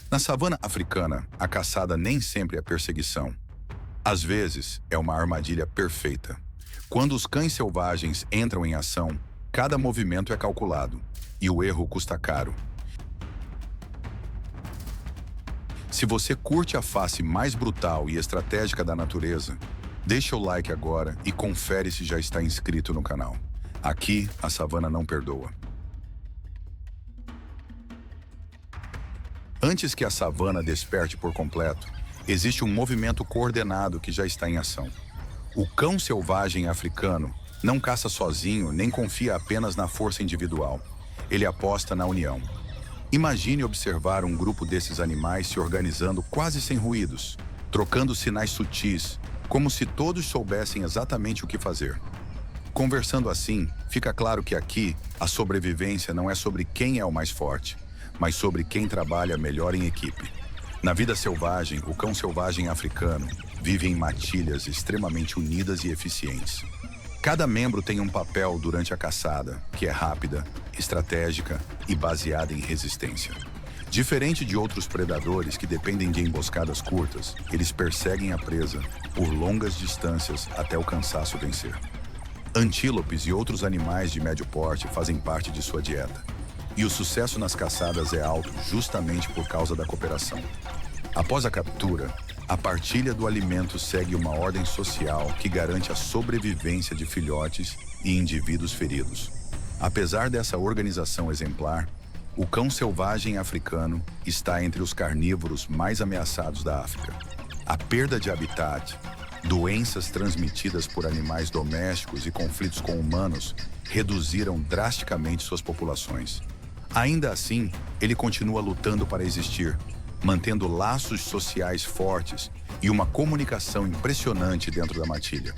Na savana africana, a caçada nem sempre é perseguição. Às vezes, é uma armadilha perfeita. Quando os cães selvagens entram em ação, cada movimento é calculado, e o erro custa caro. Se você curte a face mais brutal e estratégica da natureza, deixa o like agora e confere se já está inscrito no canal. Aqui, a savana não perdoa. Antes que a savana desperte por completo, existe um movimento coordenado que já está em ação. O cão selvagem africano não caça sozinho nem confia apenas na força individual. Ele aposta na união. Imagine observar um grupo desses animais se organizando quase sem ruídos, trocando sinais sutis, como se todos soubessem exatamente o que fazer. Conversando assim, fica claro que aqui a sobrevivência não é sobre quem é o mais forte, mas sobre quem trabalha melhor em equipe. Na vida selvagem, o cão selvagem africano vive em matilhas extremamente unidas e eficientes. Cada membro tem um papel durante a caçada, que é rápida, estratégica e baseada em resistência. Diferente de outros predadores que dependem de emboscadas curtas, eles perseguem a presa por longas distâncias até o cansaço vencer. Antílopes e outros animais de médio porte fazem parte de sua dieta. E o sucesso nas caçadas é alto justamente por causa da cooperação. Após a captura, a partilha do alimento segue uma ordem social que garante a sobrevivência de filhotes e indivíduos feridos. Apesar dessa organização exemplar, o cão selvagem africano está entre os carnívoros mais ameaçados da África. A perda de habitat, doenças transmitidas por animais domésticos e conflitos com humanos reduziram drasticamente suas populações. Ainda assim, ele continua lutando para existir, mantendo laços sociais fortes e uma comunicação impressionante dentro da matilha.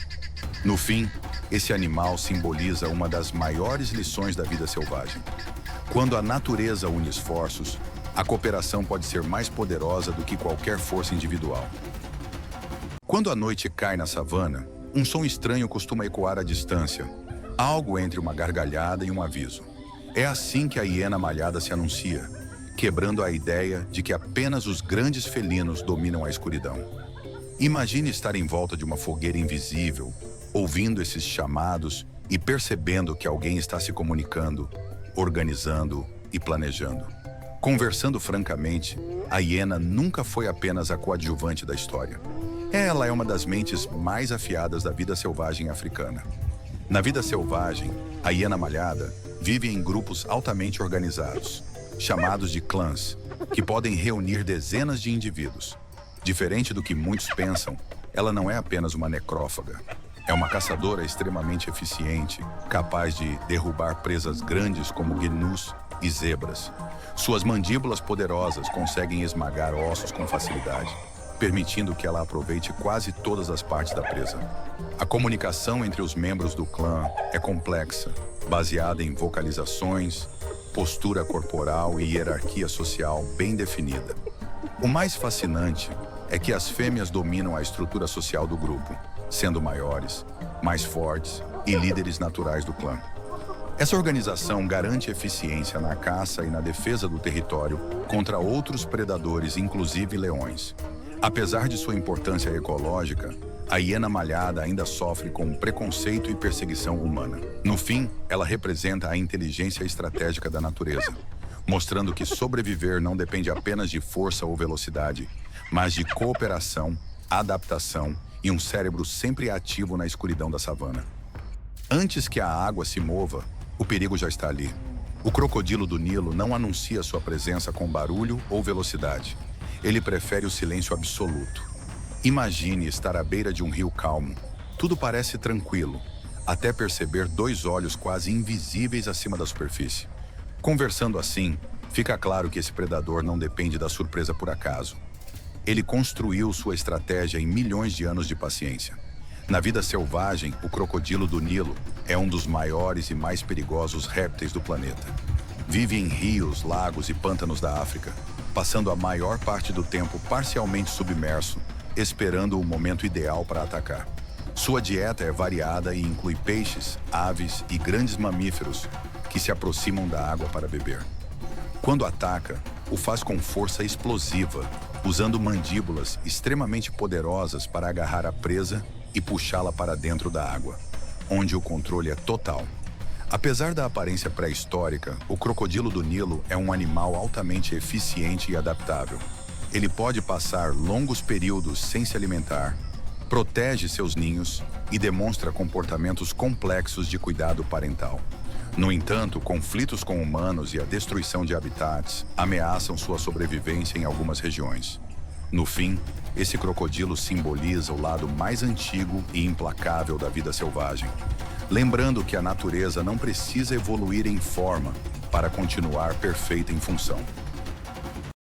No fim, esse animal simboliza uma das maiores lições da vida selvagem. Quando a natureza une esforços, a cooperação pode ser mais poderosa do que qualquer força individual. Quando a noite cai na savana, um som estranho costuma ecoar à distância, algo entre uma gargalhada e um aviso. É assim que a hiena malhada se anuncia, quebrando a ideia de que apenas os grandes felinos dominam a escuridão. Imagine estar em volta de uma fogueira invisível, ouvindo esses chamados e percebendo que alguém está se comunicando, organizando e planejando. Conversando francamente, a hiena nunca foi apenas a coadjuvante da história. Ela é uma das mentes mais afiadas da vida selvagem africana. Na vida selvagem, a hiena malhada vive em grupos altamente organizados, chamados de clãs, que podem reunir dezenas de indivíduos. Diferente do que muitos pensam, ela não é apenas uma necrófaga. É uma caçadora extremamente eficiente, capaz de derrubar presas grandes como gnus e zebras. Suas mandíbulas poderosas conseguem esmagar ossos com facilidade, permitindo que ela aproveite quase todas as partes da presa. A comunicação entre os membros do clã é complexa, baseada em vocalizações, postura corporal e hierarquia social bem definida. O mais fascinante é que as fêmeas dominam a estrutura social do grupo, sendo maiores, mais fortes e líderes naturais do clã. Essa organização garante eficiência na caça e na defesa do território contra outros predadores, inclusive leões. Apesar de sua importância ecológica, a hiena malhada ainda sofre com preconceito e perseguição humana. No fim, ela representa a inteligência estratégica da natureza, mostrando que sobreviver não depende apenas de força ou velocidade, mas de cooperação, adaptação e um cérebro sempre ativo na escuridão da savana. Antes que a água se mova, o perigo já está ali. O crocodilo do Nilo não anuncia sua presença com barulho ou velocidade. Ele prefere o silêncio absoluto. Imagine estar à beira de um rio calmo. Tudo parece tranquilo, até perceber dois olhos quase invisíveis acima da superfície. Conversando assim, fica claro que esse predador não depende da surpresa por acaso. Ele construiu sua estratégia em milhões de anos de paciência. Na vida selvagem, o crocodilo do Nilo é um dos maiores e mais perigosos répteis do planeta. Vive em rios, lagos e pântanos da África, passando a maior parte do tempo parcialmente submerso, esperando o momento ideal para atacar. Sua dieta é variada e inclui peixes, aves e grandes mamíferos que se aproximam da água para beber. Quando ataca, o faz com força explosiva, usando mandíbulas extremamente poderosas para agarrar a presa e puxá-la para dentro da água, onde o controle é total. Apesar da aparência pré-histórica, o crocodilo do Nilo é um animal altamente eficiente e adaptável. Ele pode passar longos períodos sem se alimentar, protege seus ninhos e demonstra comportamentos complexos de cuidado parental. No entanto, conflitos com humanos e a destruição de habitats ameaçam sua sobrevivência em algumas regiões. No fim, esse crocodilo simboliza o lado mais antigo e implacável da vida selvagem, lembrando que a natureza não precisa evoluir em forma para continuar perfeita em função.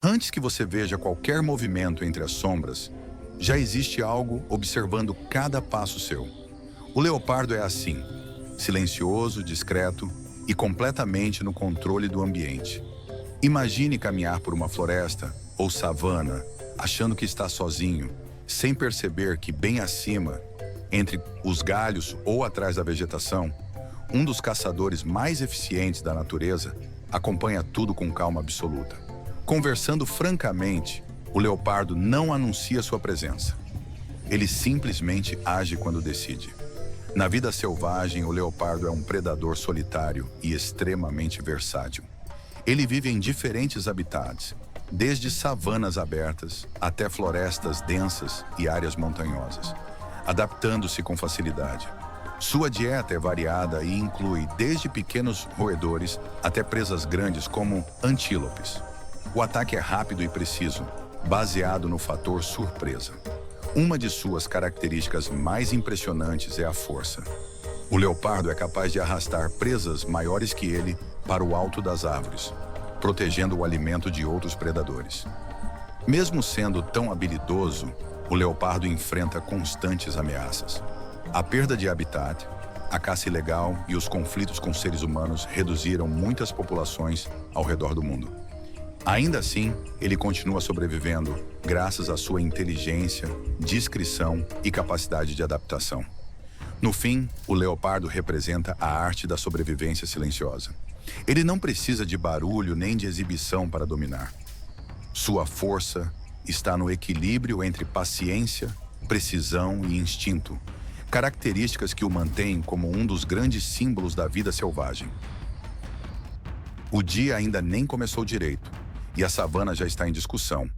Antes que você veja qualquer movimento entre as sombras, já existe algo observando cada passo seu. O leopardo é assim, silencioso, discreto e completamente no controle do ambiente. Imagine caminhar por uma floresta ou savana, achando que está sozinho, sem perceber que bem acima, entre os galhos ou atrás da vegetação, um dos caçadores mais eficientes da natureza acompanha tudo com calma absoluta. Conversando francamente, o leopardo não anuncia sua presença. Ele simplesmente age quando decide. Na vida selvagem, o leopardo é um predador solitário e extremamente versátil. Ele vive em diferentes habitats, desde savanas abertas até florestas densas e áreas montanhosas, adaptando-se com facilidade. Sua dieta é variada e inclui desde pequenos roedores até presas grandes como antílopes. O ataque é rápido e preciso, baseado no fator surpresa. Uma de suas características mais impressionantes é a força. O leopardo é capaz de arrastar presas maiores que ele para o alto das árvores, protegendo o alimento de outros predadores. Mesmo sendo tão habilidoso, o leopardo enfrenta constantes ameaças. A perda de habitat, a caça ilegal e os conflitos com seres humanos reduziram muitas populações ao redor do mundo. Ainda assim, ele continua sobrevivendo graças à sua inteligência, discrição e capacidade de adaptação. No fim, o leopardo representa a arte da sobrevivência silenciosa. Ele não precisa de barulho nem de exibição para dominar. Sua força está no equilíbrio entre paciência, precisão e instinto, características que o mantêm como um dos grandes símbolos da vida selvagem. O dia ainda nem começou direito, e a savana já está em discussão.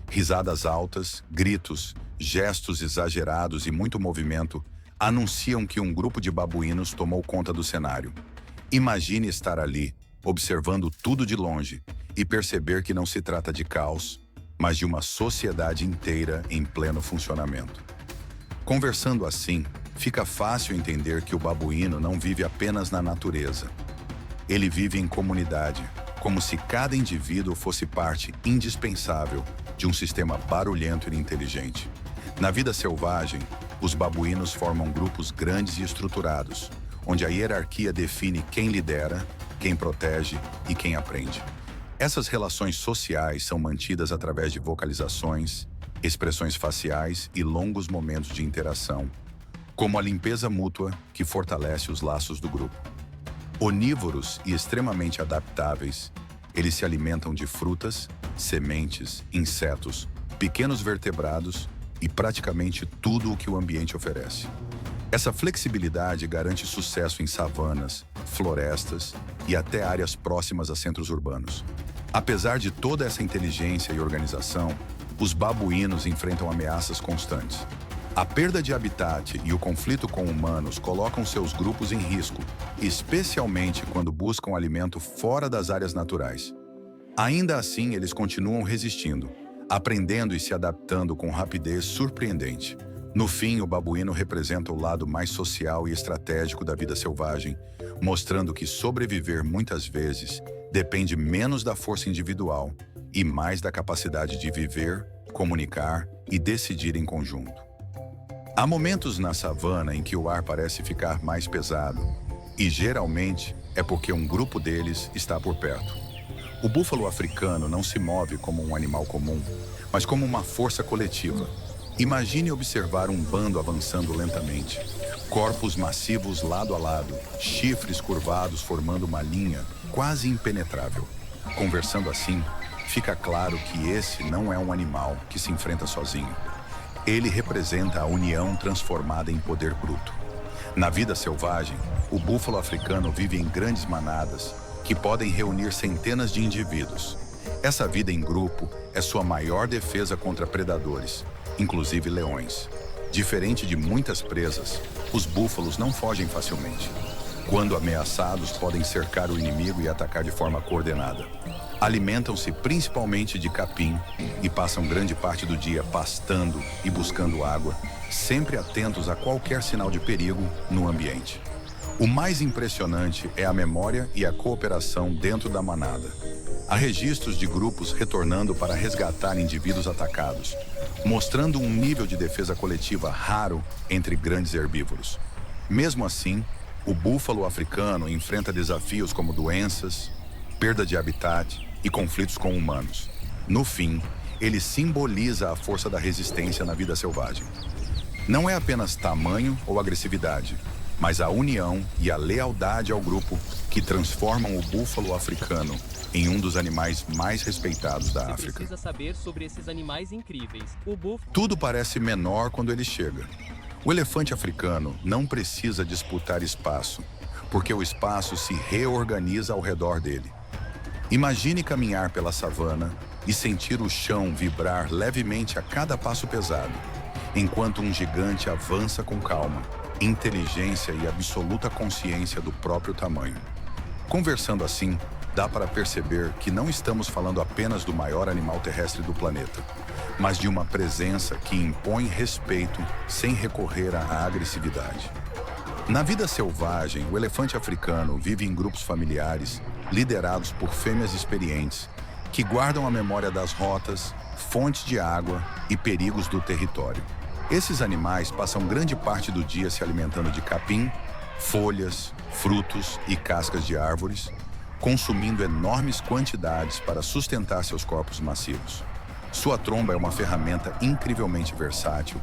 Risadas altas, gritos, gestos exagerados e muito movimento anunciam que um grupo de babuínos tomou conta do cenário. Imagine estar ali, observando tudo de longe, e perceber que não se trata de caos, mas de uma sociedade inteira em pleno funcionamento. Conversando assim, fica fácil entender que o babuíno não vive apenas na natureza. Ele vive em comunidade, como se cada indivíduo fosse parte indispensável de um sistema barulhento e inteligente. Na vida selvagem, os babuínos formam grupos grandes e estruturados, onde a hierarquia define quem lidera, quem protege e quem aprende. Essas relações sociais são mantidas através de vocalizações, expressões faciais e longos momentos de interação, como a limpeza mútua que fortalece os laços do grupo. Onívoros e extremamente adaptáveis, eles se alimentam de frutas, sementes, insetos, pequenos vertebrados e praticamente tudo o que o ambiente oferece. Essa flexibilidade garante sucesso em savanas, florestas e até áreas próximas a centros urbanos. Apesar de toda essa inteligência e organização, os babuínos enfrentam ameaças constantes. A perda de habitat e o conflito com humanos colocam seus grupos em risco, especialmente quando buscam alimento fora das áreas naturais. Ainda assim, eles continuam resistindo, aprendendo e se adaptando com rapidez surpreendente. No fim, o babuíno representa o lado mais social e estratégico da vida selvagem, mostrando que sobreviver muitas vezes depende menos da força individual e mais da capacidade de viver, comunicar e decidir em conjunto. Há momentos na savana em que o ar parece ficar mais pesado, e geralmente é porque um grupo deles está por perto. O búfalo africano não se move como um animal comum, mas como uma força coletiva. Imagine observar um bando avançando lentamente. Corpos massivos lado a lado, chifres curvados formando uma linha quase impenetrável. Conversando assim, fica claro que esse não é um animal que se enfrenta sozinho. Ele representa a união transformada em poder bruto. Na vida selvagem, o búfalo africano vive em grandes manadas que podem reunir centenas de indivíduos. Essa vida em grupo é sua maior defesa contra predadores, inclusive leões. Diferente de muitas presas, os búfalos não fogem facilmente. Quando ameaçados, podem cercar o inimigo e atacar de forma coordenada. Alimentam-se principalmente de capim e passam grande parte do dia pastando e buscando água, sempre atentos a qualquer sinal de perigo no ambiente. O mais impressionante é a memória e a cooperação dentro da manada. Há registros de grupos retornando para resgatar indivíduos atacados, mostrando um nível de defesa coletiva raro entre grandes herbívoros. Mesmo assim, o búfalo africano enfrenta desafios como doenças, perda de habitat e conflitos com humanos. No fim, ele simboliza a força da resistência na vida selvagem. Não é apenas tamanho ou agressividade, mas a união e a lealdade ao grupo que transformam o búfalo africano em um dos animais mais respeitados da África. Você precisa saber sobre esses animais incríveis. Tudo parece menor quando ele chega. O elefante africano não precisa disputar espaço, porque o espaço se reorganiza ao redor dele. Imagine caminhar pela savana e sentir o chão vibrar levemente a cada passo pesado, enquanto um gigante avança com calma, inteligência e absoluta consciência do próprio tamanho. Conversando assim, dá para perceber que não estamos falando apenas do maior animal terrestre do planeta, mas de uma presença que impõe respeito sem recorrer à agressividade. Na vida selvagem, o elefante africano vive em grupos familiares, liderados por fêmeas experientes, que guardam a memória das rotas, fontes de água e perigos do território. Esses animais passam grande parte do dia se alimentando de capim, folhas, frutos e cascas de árvores, consumindo enormes quantidades para sustentar seus corpos massivos. Sua tromba é uma ferramenta incrivelmente versátil,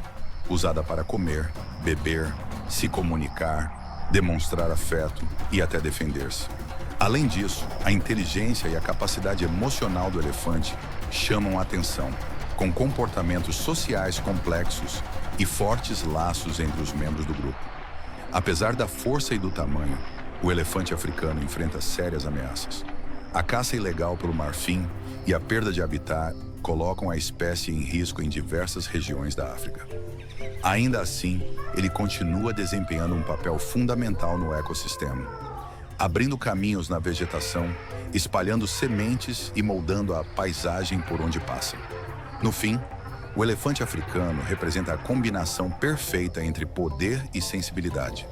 usada para comer, beber, se comunicar, demonstrar afeto e até defender-se. Além disso, a inteligência e a capacidade emocional do elefante chamam a atenção, com comportamentos sociais complexos e fortes laços entre os membros do grupo. Apesar da força e do tamanho, o elefante africano enfrenta sérias ameaças. A caça ilegal pelo marfim e a perda de habitat colocam a espécie em risco em diversas regiões da África. Ainda assim, ele continua desempenhando um papel fundamental no ecossistema, abrindo caminhos na vegetação, espalhando sementes e moldando a paisagem por onde passa. No fim, o elefante africano representa a combinação perfeita entre poder e sensibilidade.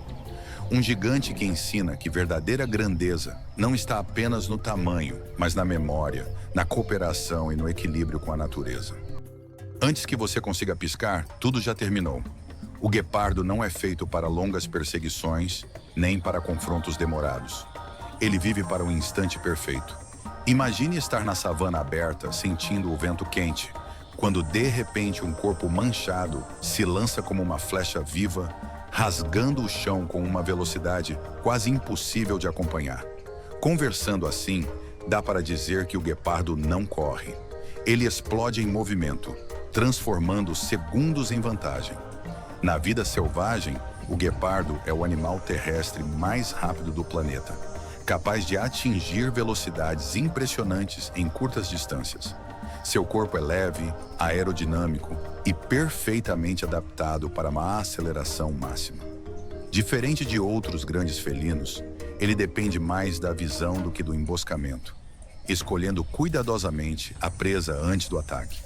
Um gigante que ensina que verdadeira grandeza não está apenas no tamanho, mas na memória, na cooperação e no equilíbrio com a natureza. Antes que você consiga piscar, tudo já terminou. O guepardo não é feito para longas perseguições, nem para confrontos demorados. Ele vive para um instante perfeito. Imagine estar na savana aberta, sentindo o vento quente, quando de repente um corpo manchado se lança como uma flecha viva, rasgando o chão com uma velocidade quase impossível de acompanhar. Conversando assim, dá para dizer que o guepardo não corre. Ele explode em movimento, transformando segundos em vantagem. Na vida selvagem, o guepardo é o animal terrestre mais rápido do planeta, capaz de atingir velocidades impressionantes em curtas distâncias. Seu corpo é leve, aerodinâmico e perfeitamente adaptado para uma aceleração máxima. Diferente de outros grandes felinos, ele depende mais da visão do que do emboscamento, escolhendo cuidadosamente a presa antes do ataque.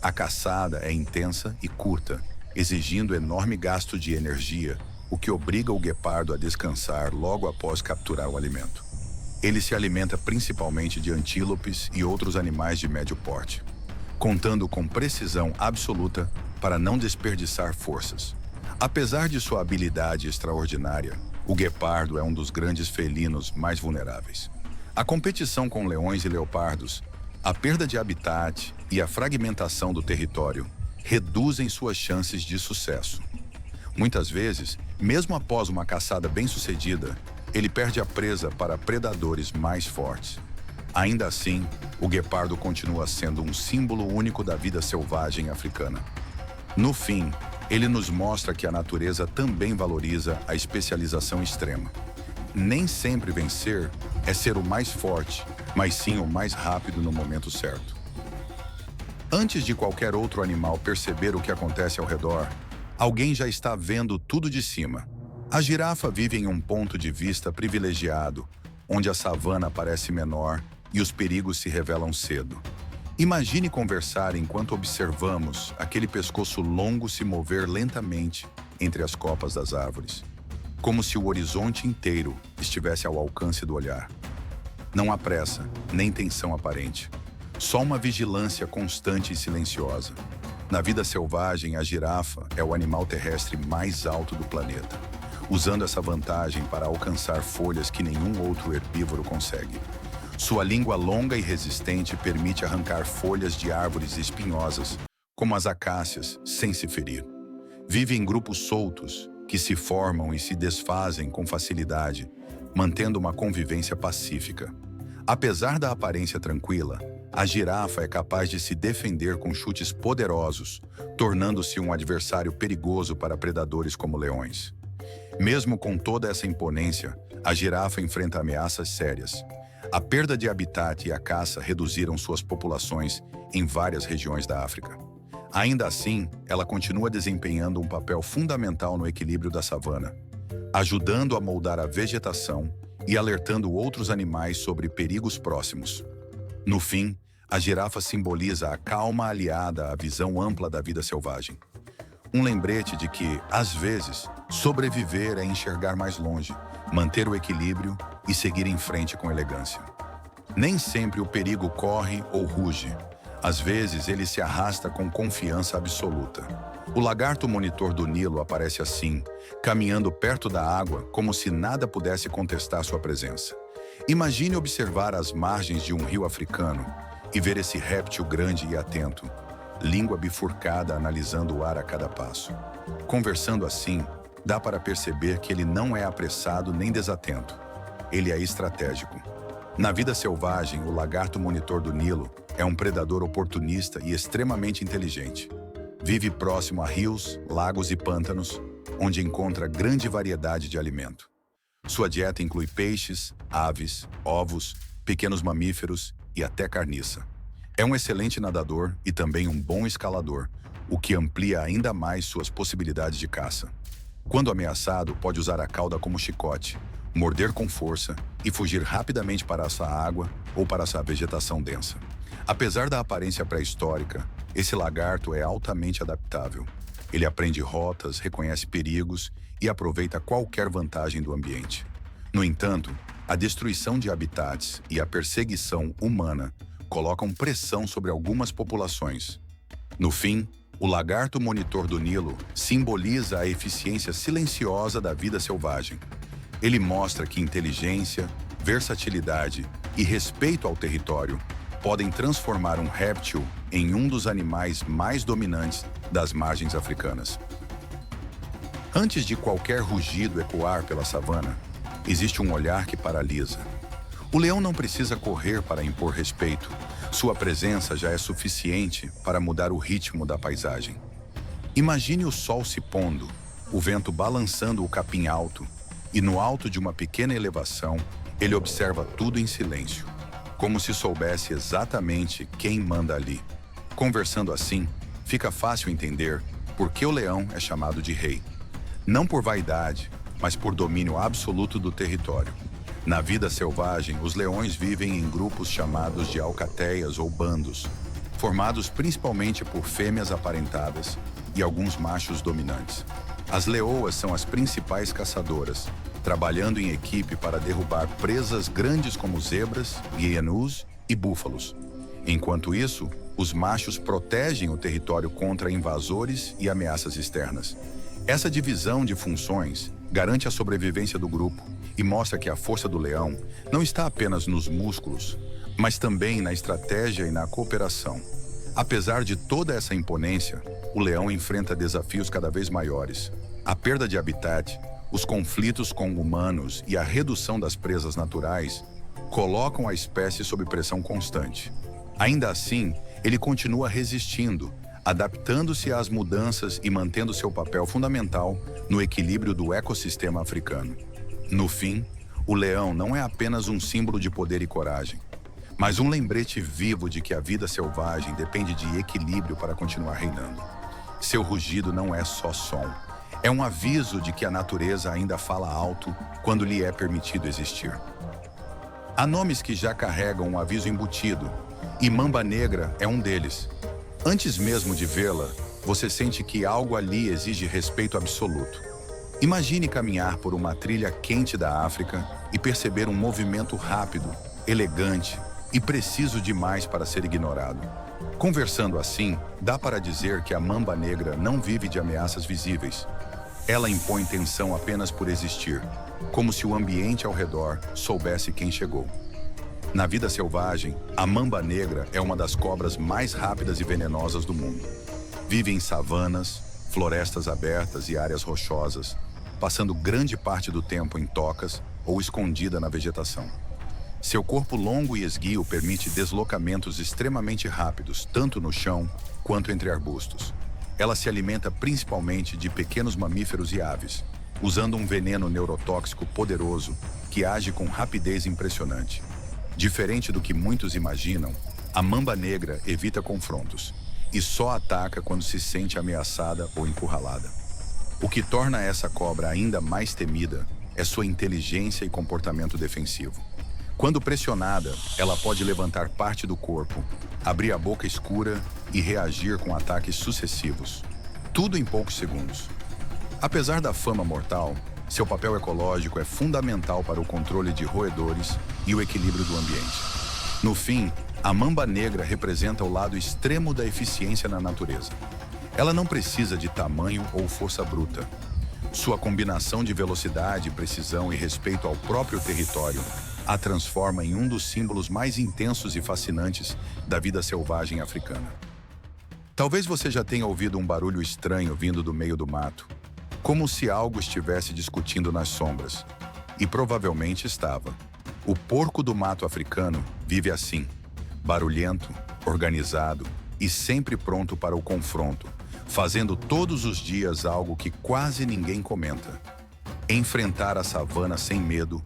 A caçada é intensa e curta, exigindo enorme gasto de energia, o que obriga o guepardo a descansar logo após capturar o alimento. Ele se alimenta principalmente de antílopes e outros animais de médio porte, contando com precisão absoluta para não desperdiçar forças. Apesar de sua habilidade extraordinária, o guepardo é um dos grandes felinos mais vulneráveis. A competição com leões e leopardos, a perda de habitat e a fragmentação do território reduzem suas chances de sucesso. Muitas vezes, mesmo após uma caçada bem-sucedida, ele perde a presa para predadores mais fortes. Ainda assim, o guepardo continua sendo um símbolo único da vida selvagem africana. No fim, ele nos mostra que a natureza também valoriza a especialização extrema. Nem sempre vencer é ser o mais forte, mas sim o mais rápido no momento certo. Antes de qualquer outro animal perceber o que acontece ao redor, alguém já está vendo tudo de cima. A girafa vive em um ponto de vista privilegiado, onde a savana parece menor e os perigos se revelam cedo. Imagine conversar enquanto observamos aquele pescoço longo se mover lentamente entre as copas das árvores, como se o horizonte inteiro estivesse ao alcance do olhar. Não há pressa, nem tensão aparente. Só uma vigilância constante e silenciosa. Na vida selvagem, a girafa é o animal terrestre mais alto do planeta, usando essa vantagem para alcançar folhas que nenhum outro herbívoro consegue. Sua língua longa e resistente permite arrancar folhas de árvores espinhosas, como as acácias, sem se ferir. Vive em grupos soltos, que se formam e se desfazem com facilidade, mantendo uma convivência pacífica. Apesar da aparência tranquila, a girafa é capaz de se defender com chutes poderosos, tornando-se um adversário perigoso para predadores como leões. Mesmo com toda essa imponência, a girafa enfrenta ameaças sérias. A perda de habitat e a caça reduziram suas populações em várias regiões da África. Ainda assim, ela continua desempenhando um papel fundamental no equilíbrio da savana, ajudando a moldar a vegetação e alertando outros animais sobre perigos próximos. No fim, a girafa simboliza a calma aliada à visão ampla da vida selvagem. Um lembrete de que, às vezes, sobreviver é enxergar mais longe, manter o equilíbrio e seguir em frente com elegância. Nem sempre o perigo corre ou ruge. Às vezes, ele se arrasta com confiança absoluta. O lagarto monitor do Nilo aparece assim, caminhando perto da água como se nada pudesse contestar sua presença. Imagine observar as margens de um rio africano e ver esse réptil grande e atento, língua bifurcada analisando o ar a cada passo. Conversando assim, dá para perceber que ele não é apressado nem desatento. Ele é estratégico. Na vida selvagem, o lagarto monitor do Nilo é um predador oportunista e extremamente inteligente. Vive próximo a rios, lagos e pântanos, onde encontra grande variedade de alimento. Sua dieta inclui peixes, aves, ovos, pequenos mamíferos e até carniça. É um excelente nadador e também um bom escalador, o que amplia ainda mais suas possibilidades de caça. Quando ameaçado, pode usar a cauda como chicote, morder com força e fugir rapidamente para essa água ou para essa vegetação densa. Apesar da aparência pré-histórica, esse lagarto é altamente adaptável. Ele aprende rotas, reconhece perigos e aproveita qualquer vantagem do ambiente. No entanto, a destruição de habitats e a perseguição humana colocam pressão sobre algumas populações. No fim, o lagarto monitor do Nilo simboliza a eficiência silenciosa da vida selvagem. Ele mostra que inteligência, versatilidade e respeito ao território podem transformar um réptil em um dos animais mais dominantes das margens africanas. Antes de qualquer rugido ecoar pela savana, existe um olhar que paralisa. O leão não precisa correr para impor respeito. Sua presença já é suficiente para mudar o ritmo da paisagem. Imagine o sol se pondo, o vento balançando o capim alto, e no alto de uma pequena elevação, ele observa tudo em silêncio, como se soubesse exatamente quem manda ali. Conversando assim, fica fácil entender por que o leão é chamado de rei. Não por vaidade, mas por domínio absoluto do território. Na vida selvagem, os leões vivem em grupos chamados de alcateias ou bandos, formados principalmente por fêmeas aparentadas e alguns machos dominantes. As leoas são as principais caçadoras, trabalhando em equipe para derrubar presas grandes como zebras, guienus e búfalos. Enquanto isso, os machos protegem o território contra invasores e ameaças externas. Essa divisão de funções garante a sobrevivência do grupo e mostra que a força do leão não está apenas nos músculos, mas também na estratégia e na cooperação. Apesar de toda essa imponência, o leão enfrenta desafios cada vez maiores. A perda de habitat, os conflitos com humanos e a redução das presas naturais colocam a espécie sob pressão constante. Ainda assim, ele continua resistindo, adaptando-se às mudanças e mantendo seu papel fundamental no equilíbrio do ecossistema africano. No fim, o leão não é apenas um símbolo de poder e coragem, mas um lembrete vivo de que a vida selvagem depende de equilíbrio para continuar reinando. Seu rugido não é só som, é um aviso de que a natureza ainda fala alto quando lhe é permitido existir. Há nomes que já carregam um aviso embutido, e Mamba Negra é um deles. Antes mesmo de vê-la, você sente que algo ali exige respeito absoluto. Imagine caminhar por uma trilha quente da África e perceber um movimento rápido, elegante e preciso demais para ser ignorado. Conversando assim, dá para dizer que a Mamba Negra não vive de ameaças visíveis. Ela impõe tensão apenas por existir, como se o ambiente ao redor soubesse quem chegou. Na vida selvagem, a Mamba Negra é uma das cobras mais rápidas e venenosas do mundo. Vive em savanas, florestas abertas e áreas rochosas, passando grande parte do tempo em tocas ou escondida na vegetação. Seu corpo longo e esguio permite deslocamentos extremamente rápidos, tanto no chão quanto entre arbustos. Ela se alimenta principalmente de pequenos mamíferos e aves, usando um veneno neurotóxico poderoso que age com rapidez impressionante. Diferente do que muitos imaginam, a Mamba Negra evita confrontos e só ataca quando se sente ameaçada ou encurralada. O que torna essa cobra ainda mais temida é sua inteligência e comportamento defensivo. Quando pressionada, ela pode levantar parte do corpo, abrir a boca escura e reagir com ataques sucessivos, tudo em poucos segundos. Apesar da fama mortal, seu papel ecológico é fundamental para o controle de roedores e o equilíbrio do ambiente. No fim, a Mamba Negra representa o lado extremo da eficiência na natureza. Ela não precisa de tamanho ou força bruta. Sua combinação de velocidade, precisão e respeito ao próprio território a transforma em um dos símbolos mais intensos e fascinantes da vida selvagem africana. Talvez você já tenha ouvido um barulho estranho vindo do meio do mato, como se algo estivesse discutindo nas sombras. E provavelmente estava. O porco do mato africano vive assim, barulhento, organizado e sempre pronto para o confronto, fazendo todos os dias algo que quase ninguém comenta: enfrentar a savana sem medo,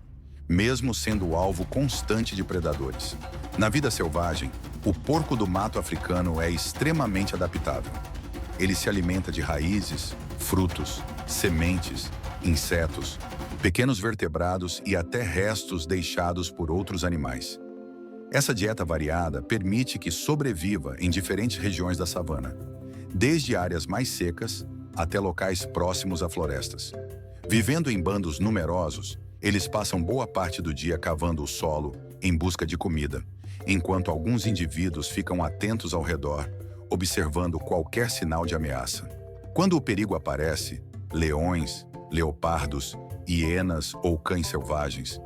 mesmo sendo alvo constante de predadores. Na vida selvagem, o porco do mato africano é extremamente adaptável. Ele se alimenta de raízes, frutos, sementes, insetos, pequenos vertebrados e até restos deixados por outros animais. Essa dieta variada permite que sobreviva em diferentes regiões da savana, desde áreas mais secas até locais próximos a florestas. Vivendo em bandos numerosos, eles passam boa parte do dia cavando o solo em busca de comida, enquanto alguns indivíduos ficam atentos ao redor, observando qualquer sinal de ameaça. Quando o perigo aparece, leões, leopardos, hienas ou cães selvagens,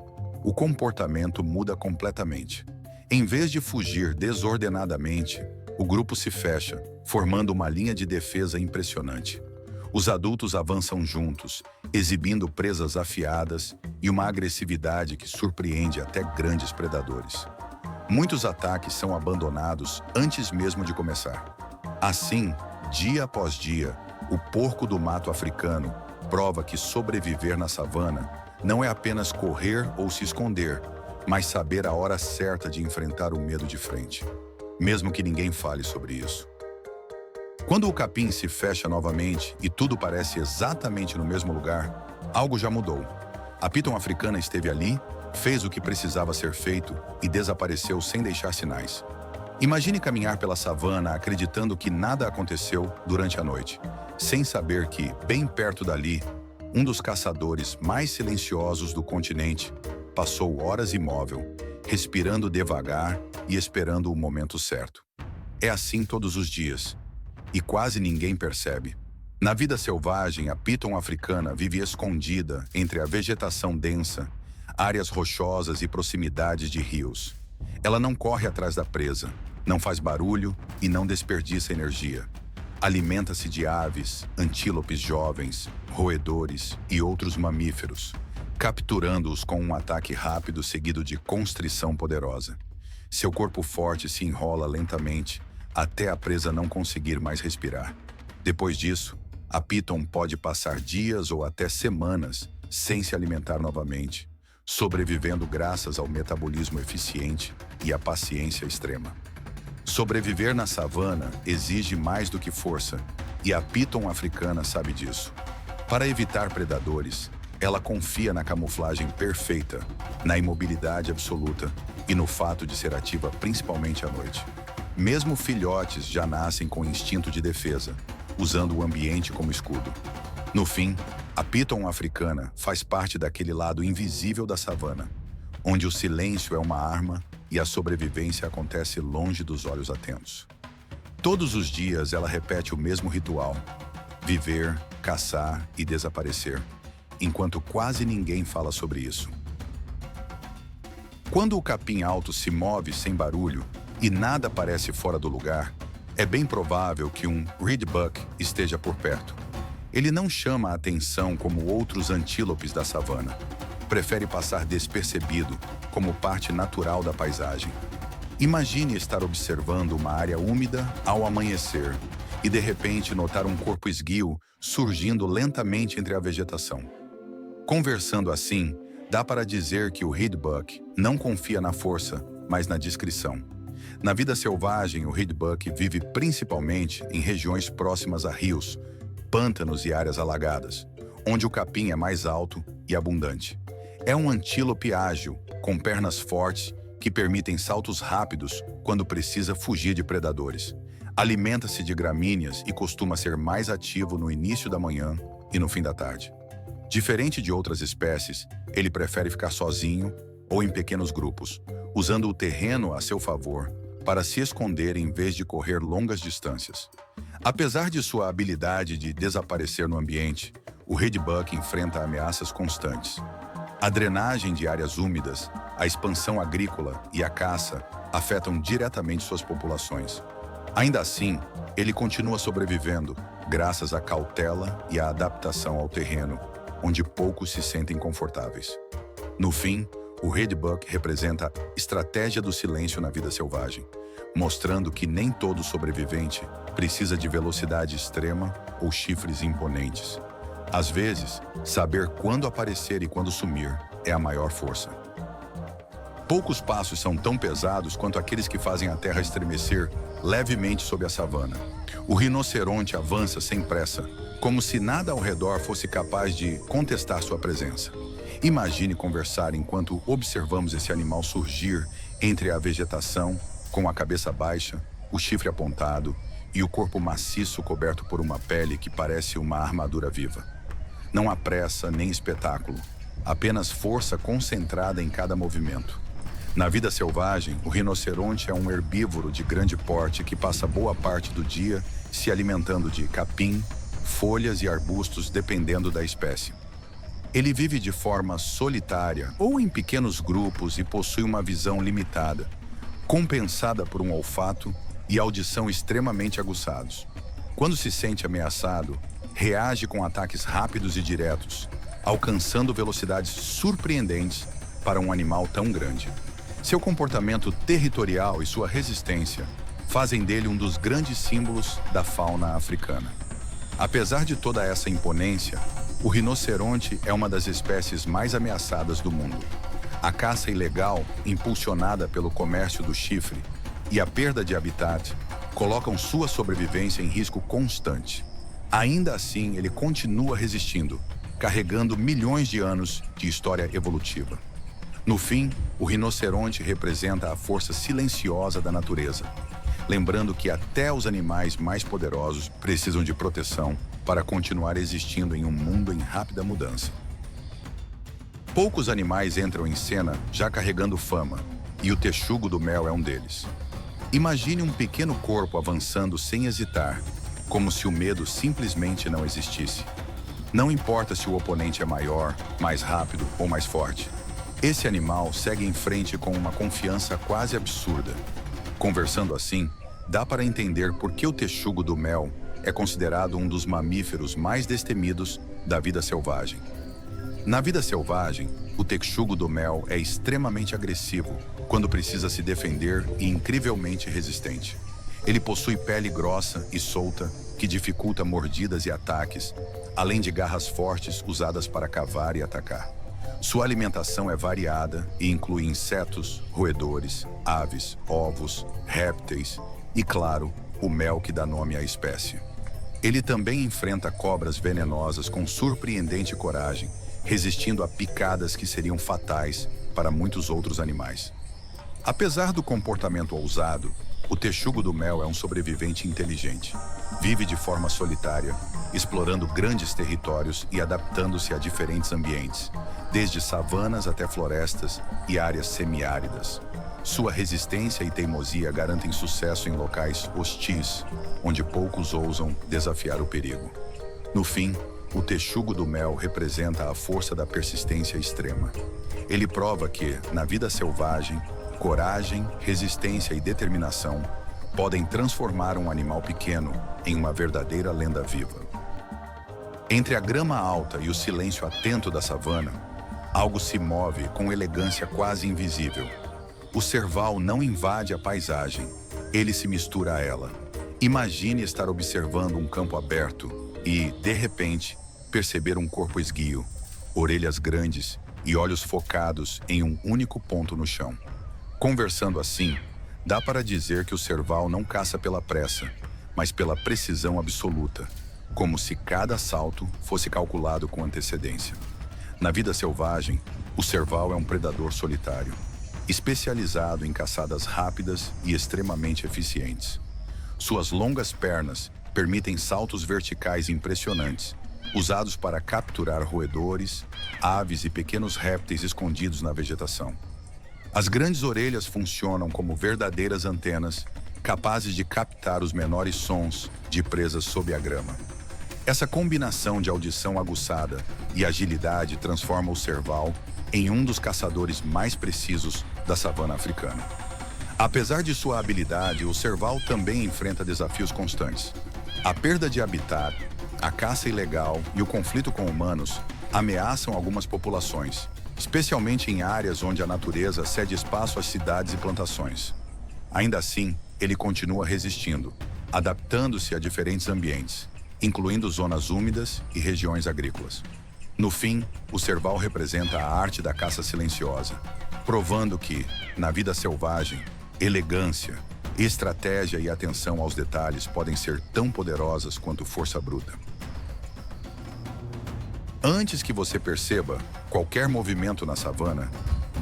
o comportamento muda completamente. Em vez de fugir desordenadamente, o grupo se fecha, formando uma linha de defesa impressionante. Os adultos avançam juntos, exibindo presas afiadas e uma agressividade que surpreende até grandes predadores. Muitos ataques são abandonados antes mesmo de começar. Assim, dia após dia, o porco do mato africano prova que sobreviver na savana não é apenas correr ou se esconder, mas saber a hora certa de enfrentar o medo de frente, mesmo que ninguém fale sobre isso. Quando o capim se fecha novamente e tudo parece exatamente no mesmo lugar, algo já mudou. A piton africana esteve ali, fez o que precisava ser feito e desapareceu sem deixar sinais. Imagine caminhar pela savana acreditando que nada aconteceu durante a noite, sem saber que, bem perto dali, um dos caçadores mais silenciosos do continente passou horas imóvel, respirando devagar e esperando o momento certo. É assim todos os dias, e quase ninguém percebe. Na vida selvagem, a piton africana vive escondida entre a vegetação densa, áreas rochosas e proximidades de rios. Ela não corre atrás da presa, não faz barulho e não desperdiça energia. Alimenta-se de aves, antílopes jovens, roedores e outros mamíferos, capturando-os com um ataque rápido seguido de constrição poderosa. Seu corpo forte se enrola lentamente até a presa não conseguir mais respirar. Depois disso, a Piton pode passar dias ou até semanas sem se alimentar novamente, sobrevivendo graças ao metabolismo eficiente e à paciência extrema. Sobreviver na savana exige mais do que força, e a Piton africana sabe disso. Para evitar predadores, ela confia na camuflagem perfeita, na imobilidade absoluta e no fato de ser ativa principalmente à noite. Mesmo filhotes já nascem com instinto de defesa, usando o ambiente como escudo. No fim, a Piton africana faz parte daquele lado invisível da savana, onde o silêncio é uma arma e a sobrevivência acontece longe dos olhos atentos. Todos os dias ela repete o mesmo ritual: viver, caçar e desaparecer, enquanto quase ninguém fala sobre isso. Quando o capim alto se move sem barulho e nada parece fora do lugar, é bem provável que um reedbuck esteja por perto. Ele não chama a atenção como outros antílopes da savana. Prefere passar despercebido, como parte natural da paisagem. Imagine estar observando uma área úmida ao amanhecer e, de repente, notar um corpo esguio surgindo lentamente entre a vegetação. Conversando assim, dá para dizer que o reedbuck não confia na força, mas na discrição. Na vida selvagem, o reedbuck vive principalmente em regiões próximas a rios, pântanos e áreas alagadas, onde o capim é mais alto e abundante. É um antílope ágil, com pernas fortes, que permitem saltos rápidos quando precisa fugir de predadores. Alimenta-se de gramíneas e costuma ser mais ativo no início da manhã e no fim da tarde. Diferente de outras espécies, ele prefere ficar sozinho ou em pequenos grupos, usando o terreno a seu favor para se esconder em vez de correr longas distâncias. Apesar de sua habilidade de desaparecer no ambiente, o reedbuck enfrenta ameaças constantes. A drenagem de áreas úmidas, a expansão agrícola e a caça afetam diretamente suas populações. Ainda assim, ele continua sobrevivendo graças à cautela e à adaptação ao terreno, onde poucos se sentem confortáveis. No fim, o reedbuck representa a estratégia do silêncio na vida selvagem, mostrando que nem todo sobrevivente precisa de velocidade extrema ou chifres imponentes. Às vezes, saber quando aparecer e quando sumir é a maior força. Poucos passos são tão pesados quanto aqueles que fazem a terra estremecer levemente sob a savana. O rinoceronte avança sem pressa, como se nada ao redor fosse capaz de contestar sua presença. Imagine conversar enquanto observamos esse animal surgir entre a vegetação, com a cabeça baixa, o chifre apontado e o corpo maciço coberto por uma pele que parece uma armadura viva. Não há pressa nem espetáculo, apenas força concentrada em cada movimento. Na vida selvagem, o rinoceronte é um herbívoro de grande porte que passa boa parte do dia se alimentando de capim, folhas e arbustos dependendo da espécie. Ele vive de forma solitária ou em pequenos grupos e possui uma visão limitada, compensada por um olfato e audição extremamente aguçados. Quando se sente ameaçado, reage com ataques rápidos e diretos, alcançando velocidades surpreendentes para um animal tão grande. Seu comportamento territorial e sua resistência fazem dele um dos grandes símbolos da fauna africana. Apesar de toda essa imponência, o rinoceronte é uma das espécies mais ameaçadas do mundo. A caça ilegal, impulsionada pelo comércio do chifre, e a perda de habitat colocam sua sobrevivência em risco constante. Ainda assim, ele continua resistindo, carregando milhões de anos de história evolutiva. No fim, o rinoceronte representa a força silenciosa da natureza, lembrando que até os animais mais poderosos precisam de proteção para continuar existindo em um mundo em rápida mudança. Poucos animais entram em cena já carregando fama, e o texugo do mel é um deles. Imagine um pequeno corpo avançando sem hesitar, como se o medo simplesmente não existisse. Não importa se o oponente é maior, mais rápido ou mais forte. Esse animal segue em frente com uma confiança quase absurda. Conversando assim, dá para entender por que o texugo do mel é considerado um dos mamíferos mais destemidos da vida selvagem. Na vida selvagem, o texugo do mel é extremamente agressivo quando precisa se defender e incrivelmente resistente. Ele possui pele grossa e solta, que dificulta mordidas e ataques, além de garras fortes usadas para cavar e atacar. Sua alimentação é variada e inclui insetos, roedores, aves, ovos, répteis e, claro, o mel que dá nome à espécie. Ele também enfrenta cobras venenosas com surpreendente coragem, resistindo a picadas que seriam fatais para muitos outros animais. Apesar do comportamento ousado, o texugo do mel é um sobrevivente inteligente. Vive de forma solitária, explorando grandes territórios e adaptando-se a diferentes ambientes, desde savanas até florestas e áreas semiáridas. Sua resistência e teimosia garantem sucesso em locais hostis, onde poucos ousam desafiar o perigo. No fim, o texugo do mel representa a força da persistência extrema. Ele prova que, na vida selvagem, coragem, resistência e determinação podem transformar um animal pequeno em uma verdadeira lenda viva. Entre a grama alta e o silêncio atento da savana, algo se move com elegância quase invisível. O serval não invade a paisagem, ele se mistura a ela. Imagine estar observando um campo aberto e, de repente, perceber um corpo esguio, orelhas grandes e olhos focados em um único ponto no chão. Conversando assim, dá para dizer que o serval não caça pela pressa, mas pela precisão absoluta, como se cada salto fosse calculado com antecedência. Na vida selvagem, o serval é um predador solitário, especializado em caçadas rápidas e extremamente eficientes. Suas longas pernas permitem saltos verticais impressionantes, usados para capturar roedores, aves e pequenos répteis escondidos na vegetação. As grandes orelhas funcionam como verdadeiras antenas, capazes de captar os menores sons de presas sob a grama. Essa combinação de audição aguçada e agilidade transforma o serval em um dos caçadores mais precisos da savana africana. Apesar de sua habilidade, o serval também enfrenta desafios constantes. A perda de habitat, a caça ilegal e o conflito com humanos ameaçam algumas populações, especialmente em áreas onde a natureza cede espaço às cidades e plantações. Ainda assim, ele continua resistindo, adaptando-se a diferentes ambientes, incluindo zonas úmidas e regiões agrícolas. No fim, o serval representa a arte da caça silenciosa, provando que, na vida selvagem, elegância, estratégia e atenção aos detalhes podem ser tão poderosas quanto força bruta. Antes que você perceba qualquer movimento na savana,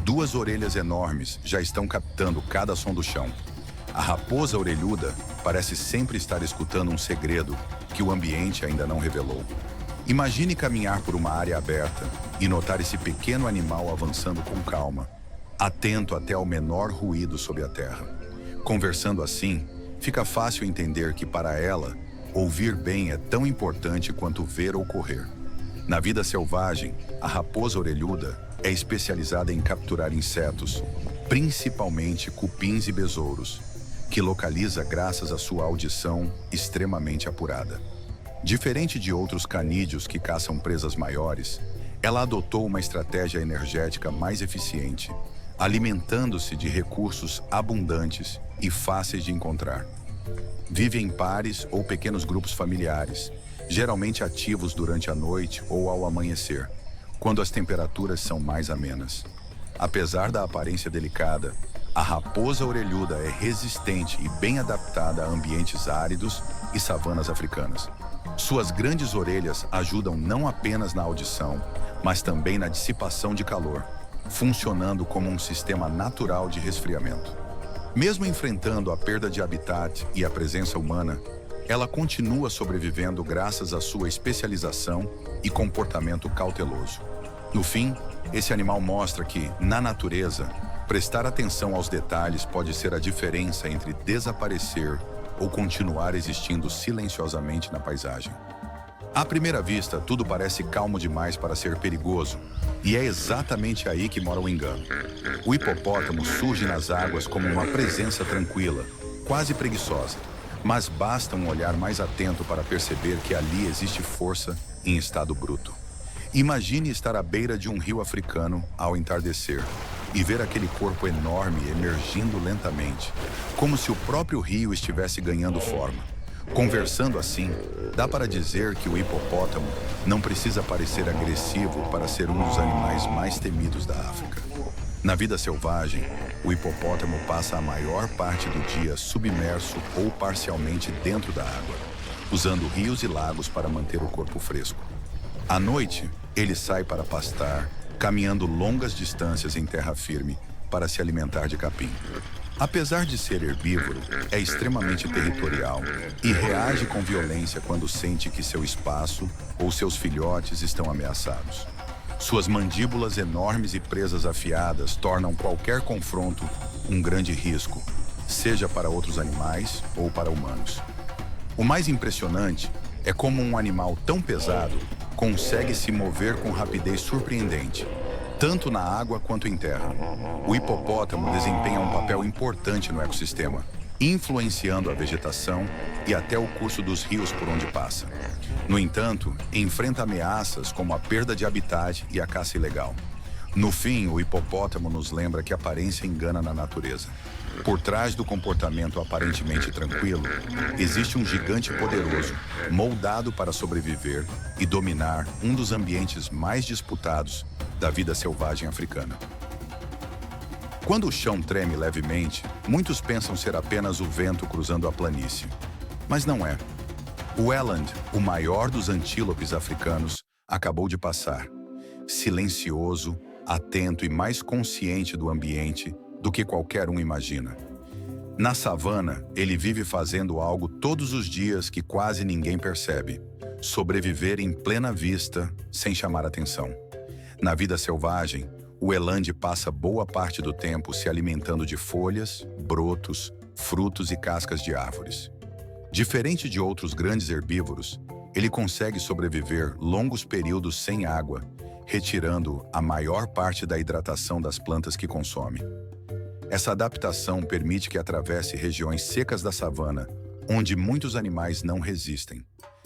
duas orelhas enormes já estão captando cada som do chão. A raposa orelhuda parece sempre estar escutando um segredo que o ambiente ainda não revelou. Imagine caminhar por uma área aberta e notar esse pequeno animal avançando com calma, atento até ao menor ruído sob a terra. Conversando assim, fica fácil entender que para ela, ouvir bem é tão importante quanto ver ou correr. Na vida selvagem, a raposa orelhuda é especializada em capturar insetos, principalmente cupins e besouros, que localiza graças à sua audição extremamente apurada. Diferente de outros canídeos que caçam presas maiores, ela adotou uma estratégia energética mais eficiente, alimentando-se de recursos abundantes e fáceis de encontrar. Vive em pares ou pequenos grupos familiares, geralmente ativos durante a noite ou ao amanhecer, quando as temperaturas são mais amenas. Apesar da aparência delicada, a raposa orelhuda é resistente e bem adaptada a ambientes áridos e savanas africanas. Suas grandes orelhas ajudam não apenas na audição, mas também na dissipação de calor, funcionando como um sistema natural de resfriamento. Mesmo enfrentando a perda de habitat e a presença humana, ela continua sobrevivendo graças à sua especialização e comportamento cauteloso. No fim, esse animal mostra que, na natureza, prestar atenção aos detalhes pode ser a diferença entre desaparecer ou continuar existindo silenciosamente na paisagem. À primeira vista, tudo parece calmo demais para ser perigoso, e é exatamente aí que mora o engano. O hipopótamo surge nas águas como uma presença tranquila, quase preguiçosa, mas basta um olhar mais atento para perceber que ali existe força em estado bruto. Imagine estar à beira de um rio africano ao entardecer e ver aquele corpo enorme emergindo lentamente, como se o próprio rio estivesse ganhando forma. Conversando assim, dá para dizer que o hipopótamo não precisa parecer agressivo para ser um dos animais mais temidos da África. Na vida selvagem, o hipopótamo passa a maior parte do dia submerso ou parcialmente dentro da água, usando rios e lagos para manter o corpo fresco. À noite, ele sai para pastar, caminhando longas distâncias em terra firme para se alimentar de capim. Apesar de ser herbívoro, é extremamente territorial e reage com violência quando sente que seu espaço ou seus filhotes estão ameaçados. Suas mandíbulas enormes e presas afiadas tornam qualquer confronto um grande risco, seja para outros animais ou para humanos. O mais impressionante é como um animal tão pesado consegue se mover com rapidez surpreendente, tanto na água quanto em terra. O hipopótamo desempenha um papel importante no ecossistema, influenciando a vegetação e até o curso dos rios por onde passa. No entanto, enfrenta ameaças como a perda de habitat e a caça ilegal. No fim, o hipopótamo nos lembra que a aparência engana na natureza. Por trás do comportamento aparentemente tranquilo, existe um gigante poderoso, moldado para sobreviver e dominar um dos ambientes mais disputados da vida selvagem africana. Quando o chão treme levemente, muitos pensam ser apenas o vento cruzando a planície. Mas não é. O eland, o maior dos antílopes africanos, acabou de passar. Silencioso, atento e mais consciente do ambiente do que qualquer um imagina. Na savana, ele vive fazendo algo todos os dias que quase ninguém percebe: sobreviver em plena vista, sem chamar atenção. Na vida selvagem, o eland passa boa parte do tempo se alimentando de folhas, brotos, frutos e cascas de árvores. Diferente de outros grandes herbívoros, ele consegue sobreviver longos períodos sem água, retirando a maior parte da hidratação das plantas que consome. Essa adaptação permite que atravesse regiões secas da savana, onde muitos animais não resistem.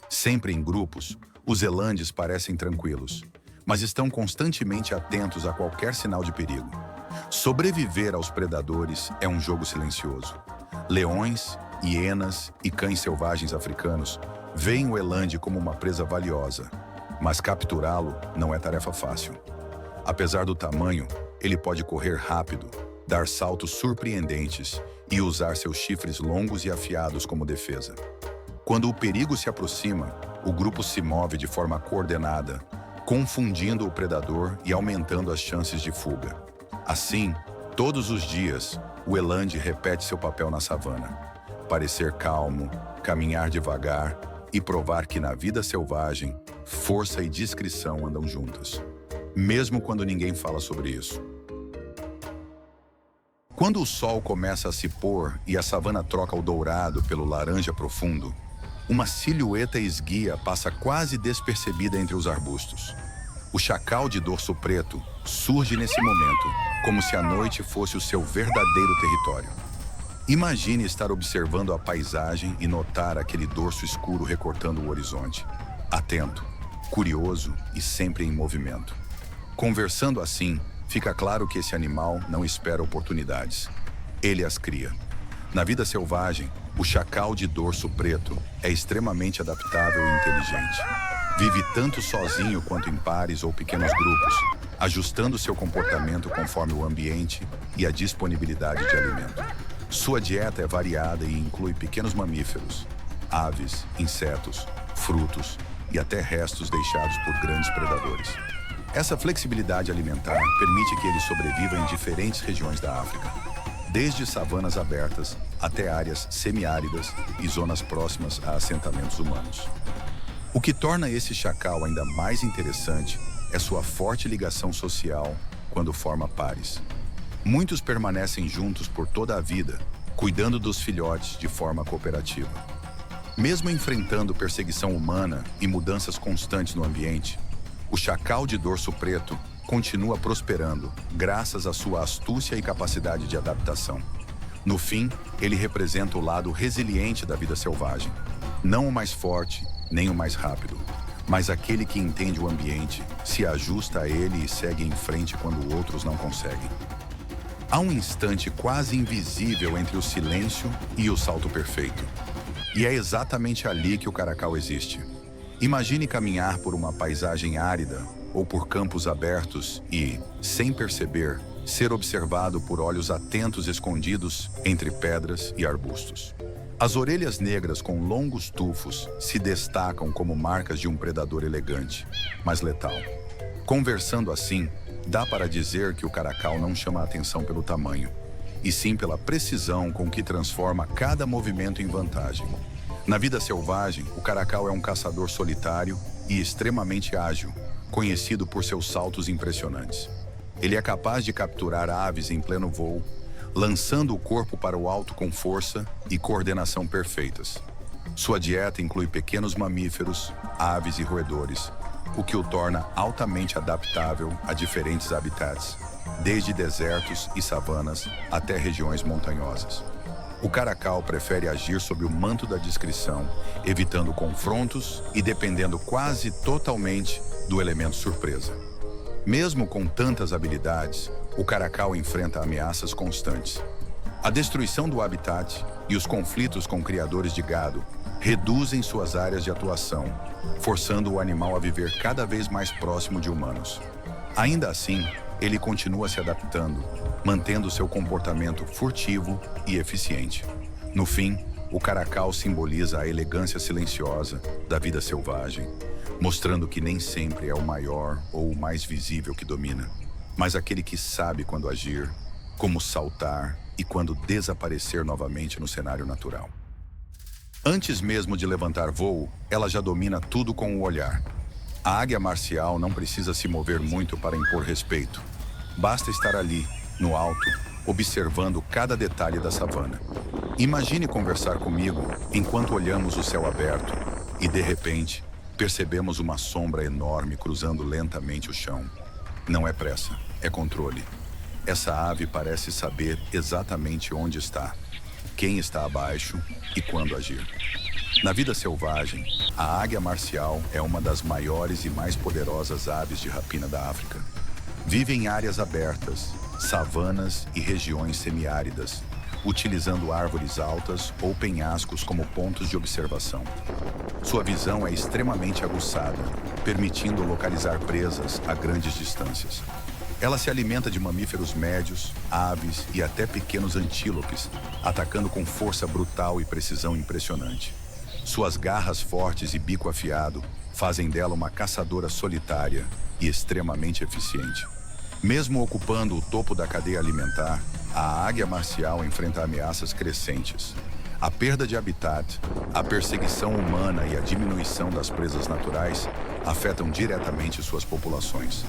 Sempre em grupos, os elandes parecem tranquilos, mas estão constantemente atentos a qualquer sinal de perigo. Sobreviver aos predadores é um jogo silencioso. Leões, hienas e cães selvagens africanos veem o elande como uma presa valiosa, mas capturá-lo não é tarefa fácil. Apesar do tamanho, ele pode correr rápido, dar saltos surpreendentes e usar seus chifres longos e afiados como defesa. Quando o perigo se aproxima, o grupo se move de forma coordenada, confundindo o predador e aumentando as chances de fuga. Assim, todos os dias, o elande repete seu papel na savana: parecer calmo, caminhar devagar e provar que na vida selvagem, força e discrição andam juntas, mesmo quando ninguém fala sobre isso. Quando o sol começa a se pôr e a savana troca o dourado pelo laranja profundo, uma silhueta esguia passa quase despercebida entre os arbustos. O chacal de dorso preto surge nesse momento, como se a noite fosse o seu verdadeiro território. Imagine estar observando a paisagem e notar aquele dorso escuro recortando o horizonte. Atento, curioso e sempre em movimento. Conversando assim, fica claro que esse animal não espera oportunidades. Ele as cria. Na vida selvagem, o chacal de dorso preto é extremamente adaptável e inteligente. Vive tanto sozinho quanto em pares ou pequenos grupos, ajustando seu comportamento conforme o ambiente e a disponibilidade de alimento. Sua dieta é variada e inclui pequenos mamíferos, aves, insetos, frutos e até restos deixados por grandes predadores. Essa flexibilidade alimentar permite que ele sobreviva em diferentes regiões da África, desde savanas abertas até áreas semiáridas e zonas próximas a assentamentos humanos. O que torna esse chacal ainda mais interessante é sua forte ligação social quando forma pares. Muitos permanecem juntos por toda a vida, cuidando dos filhotes de forma cooperativa. Mesmo enfrentando perseguição humana e mudanças constantes no ambiente, o chacal de dorso preto continua prosperando graças à sua astúcia e capacidade de adaptação. No fim, ele representa o lado resiliente da vida selvagem. Não o mais forte, nem o mais rápido. Mas aquele que entende o ambiente se ajusta a ele e segue em frente quando outros não conseguem. Há um instante quase invisível entre o silêncio e o salto perfeito. E é exatamente ali que o caracal existe. Imagine caminhar por uma paisagem árida ou por campos abertos e, sem perceber, ser observado por olhos atentos escondidos entre pedras e arbustos. As orelhas negras com longos tufos se destacam como marcas de um predador elegante, mas letal. Conversando assim, dá para dizer que o caracal não chama a atenção pelo tamanho, e sim pela precisão com que transforma cada movimento em vantagem. Na vida selvagem, o caracal é um caçador solitário e extremamente ágil, conhecido por seus saltos impressionantes. Ele é capaz de capturar aves em pleno voo, lançando o corpo para o alto com força e coordenação perfeitas. Sua dieta inclui pequenos mamíferos, aves e roedores, o que o torna altamente adaptável a diferentes habitats, desde desertos e savanas até regiões montanhosas. O caracal prefere agir sob o manto da discrição, evitando confrontos e dependendo quase totalmente do elemento surpresa. Mesmo com tantas habilidades, o caracal enfrenta ameaças constantes. A destruição do habitat e os conflitos com criadores de gado reduzem suas áreas de atuação, forçando o animal a viver cada vez mais próximo de humanos. Ainda assim, ele continua se adaptando, mantendo seu comportamento furtivo e eficiente. No fim, o caracal simboliza a elegância silenciosa da vida selvagem, mostrando que nem sempre é o maior ou o mais visível que domina, mas aquele que sabe quando agir, como saltar e quando desaparecer novamente no cenário natural. Antes mesmo de levantar voo, ela já domina tudo com o olhar. A águia marcial não precisa se mover muito para impor respeito. Basta estar ali, no alto, observando cada detalhe da savana. Imagine conversar comigo enquanto olhamos o céu aberto e, de repente, percebemos uma sombra enorme cruzando lentamente o chão. Não é pressa, é controle. Essa ave parece saber exatamente onde está, quem está abaixo e quando agir. Na vida selvagem, a águia marcial é uma das maiores e mais poderosas aves de rapina da África. Vive em áreas abertas, savanas e regiões semiáridas, utilizando árvores altas ou penhascos como pontos de observação. Sua visão é extremamente aguçada, permitindo localizar presas a grandes distâncias. Ela se alimenta de mamíferos médios, aves e até pequenos antílopes, atacando com força brutal e precisão impressionante. Suas garras fortes e bico afiado fazem dela uma caçadora solitária e extremamente eficiente. Mesmo ocupando o topo da cadeia alimentar, a águia marcial enfrenta ameaças crescentes. A perda de habitat, a perseguição humana e a diminuição das presas naturais afetam diretamente suas populações.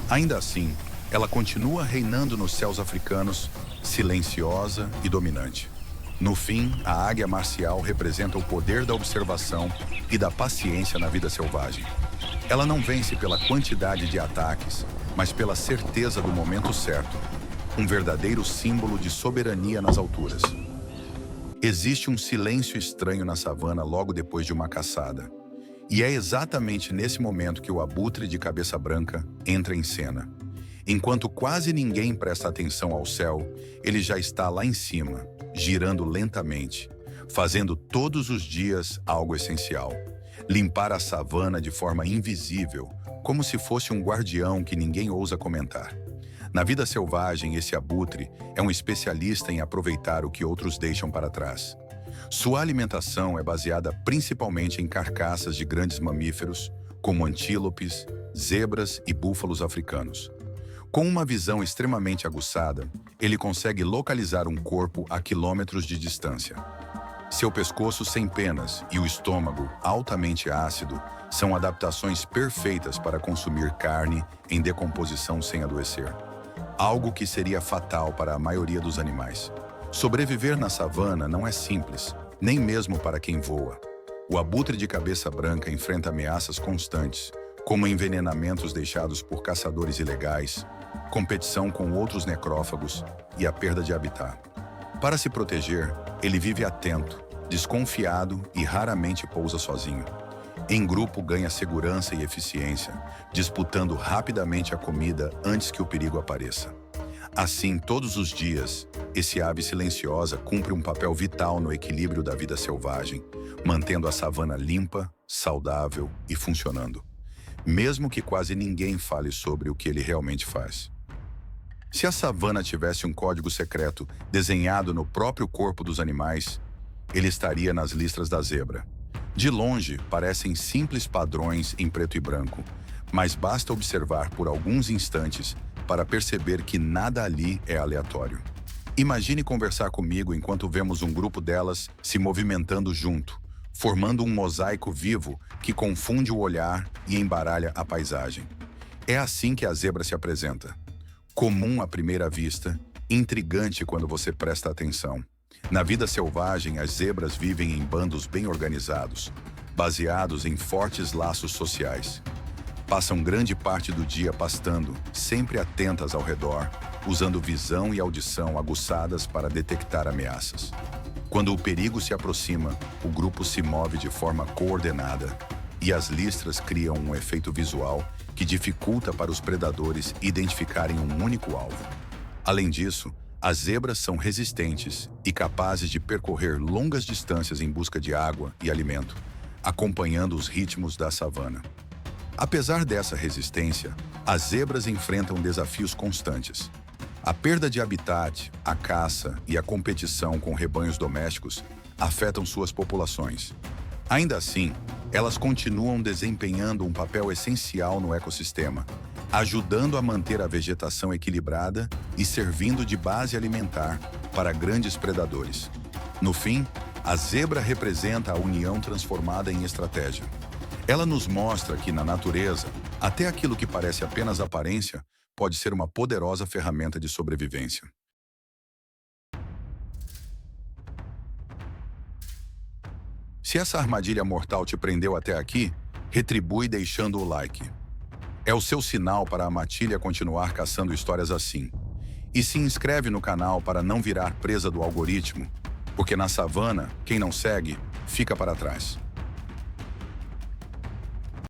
Ainda assim, ela continua reinando nos céus africanos, silenciosa e dominante. No fim, a águia marcial representa o poder da observação e da paciência na vida selvagem. Ela não vence pela quantidade de ataques, mas pela certeza do momento certo, um verdadeiro símbolo de soberania nas alturas. Existe um silêncio estranho na savana logo depois de uma caçada. E é exatamente nesse momento que o abutre de cabeça branca entra em cena. Enquanto quase ninguém presta atenção ao céu, ele já está lá em cima, girando lentamente, fazendo todos os dias algo essencial: limpar a savana de forma invisível, como se fosse um guardião que ninguém ousa comentar. Na vida selvagem, esse abutre é um especialista em aproveitar o que outros deixam para trás. Sua alimentação é baseada principalmente em carcaças de grandes mamíferos, como antílopes, zebras e búfalos africanos. Com uma visão extremamente aguçada, ele consegue localizar um corpo a quilômetros de distância. Seu pescoço sem penas e o estômago altamente ácido são adaptações perfeitas para consumir carne em decomposição sem adoecer. Algo que seria fatal para a maioria dos animais. Sobreviver na savana não é simples, nem mesmo para quem voa. O abutre de cabeça branca enfrenta ameaças constantes, como envenenamentos deixados por caçadores ilegais, competição com outros necrófagos e a perda de habitat. Para se proteger, ele vive atento, desconfiado e raramente pousa sozinho. Em grupo ganha segurança e eficiência, disputando rapidamente a comida antes que o perigo apareça. Assim, todos os dias, esse ave silenciosa cumpre um papel vital no equilíbrio da vida selvagem, mantendo a savana limpa, saudável e funcionando, mesmo que quase ninguém fale sobre o que ele realmente faz. Se a savana tivesse um código secreto desenhado no próprio corpo dos animais, ele estaria nas listras da zebra. De longe, parecem simples padrões em preto e branco, mas basta observar por alguns instantes para perceber que nada ali é aleatório. Imagine conversar comigo enquanto vemos um grupo delas se movimentando junto, formando um mosaico vivo que confunde o olhar e embaralha a paisagem. É assim que a zebra se apresenta. Comum à primeira vista, intrigante quando você presta atenção. Na vida selvagem, as zebras vivem em bandos bem organizados, baseados em fortes laços sociais. Passam grande parte do dia pastando, sempre atentas ao redor, usando visão e audição aguçadas para detectar ameaças. Quando o perigo se aproxima, o grupo se move de forma coordenada e as listras criam um efeito visual que dificulta para os predadores identificarem um único alvo. Além disso, as zebras são resistentes e capazes de percorrer longas distâncias em busca de água e alimento, acompanhando os ritmos da savana. Apesar dessa resistência, as zebras enfrentam desafios constantes. A perda de habitat, a caça e a competição com rebanhos domésticos afetam suas populações. Ainda assim, elas continuam desempenhando um papel essencial no ecossistema, ajudando a manter a vegetação equilibrada e servindo de base alimentar para grandes predadores. No fim, a zebra representa a união transformada em estratégia. Ela nos mostra que, na natureza, até aquilo que parece apenas aparência pode ser uma poderosa ferramenta de sobrevivência. Se essa armadilha mortal te prendeu até aqui, retribui deixando o like. É o seu sinal para a matilha continuar caçando histórias assim. E se inscreve no canal para não virar presa do algoritmo, porque na savana, quem não segue, fica para trás.